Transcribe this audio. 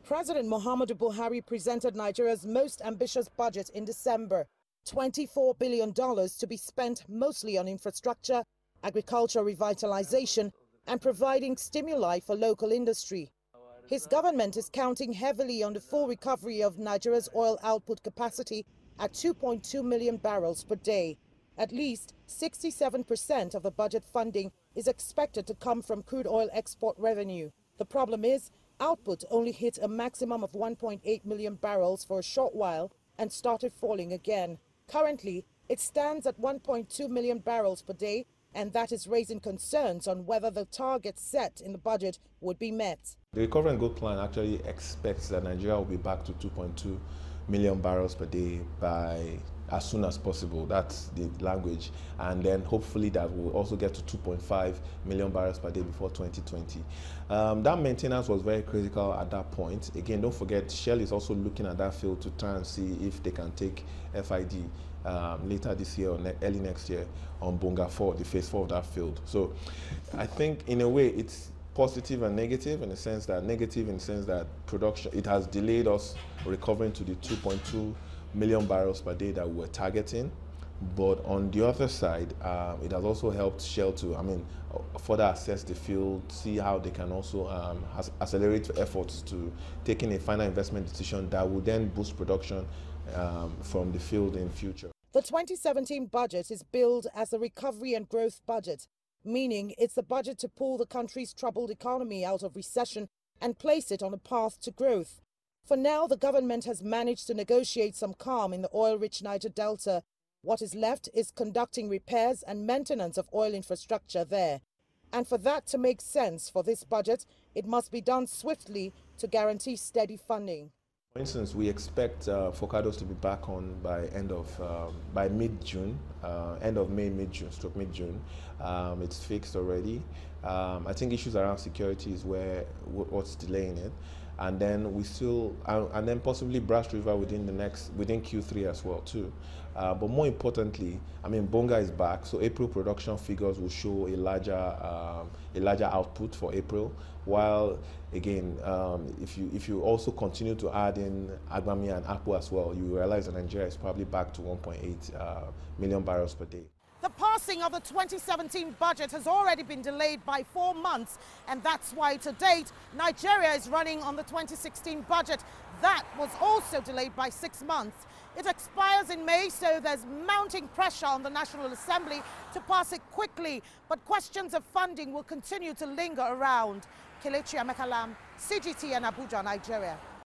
President Muhammadu Buhari presented Nigeria's most ambitious budget in December, $24 billion to be spent mostly on infrastructure, agriculture revitalization, and providing stimuli for local industry. His government is counting heavily on the full recovery of Nigeria's oil output capacity at 2.2 million barrels per day. At least 67% of the budget funding is expected to come from crude oil export revenue. The problem is, output only hit a maximum of 1.8 million barrels for a short while and started falling again. Currently, it stands at 1.2 million barrels per day, and that is raising concerns on whether the target set in the budget would be met. The Recovery and Growth Plan actually expects that Nigeria will be back to 2.2 million barrels per day by as soon as possible. That's the language. And then hopefully that will also get to 2.5 million barrels per day before 2020. That maintenance was very critical at that point. Again, don't forget, Shell is also looking at that field to try and see if they can take FID later this year or early next year on Bonga 4, the phase 4 of that field. So I think in a way it's positive and negative in the sense that production, it has delayed us recovering to the 2.2 million barrels per day that we were targeting. But on the other side, it has also helped Shell to, further assess the field, see how they can also accelerate efforts to taking a final investment decision that will then boost production from the field in future. The 2017 budget is billed as a recovery and growth budget, meaning it's the budget to pull the country's troubled economy out of recession and place it on a path to growth. For now, the government has managed to negotiate some calm in the oil-rich Niger Delta. What is left is conducting repairs and maintenance of oil infrastructure there. And for that to make sense for this budget, it must be done swiftly to guarantee steady funding. For instance, we expect Focados to be back on by mid-June, end of May, mid-June, stroke mid-June. It's fixed already. I think issues around security is what's delaying it. And then and then possibly Brass River within Q3 as well too. But more importantly, Bonga is back, so April production figures will show a larger output for April. While again, if you also continue to add in Agbami and Akpo as well, you realize that Nigeria is probably back to 1.8 million barrels per day. The passing of the 2017 budget has already been delayed by 4 months, and that's why to date, Nigeria is running on the 2016 budget. That was also delayed by 6 months. It expires in May, so there's mounting pressure on the National Assembly to pass it quickly, but questions of funding will continue to linger around. Kelechi Emekalam, CGTN, Abuja, Nigeria.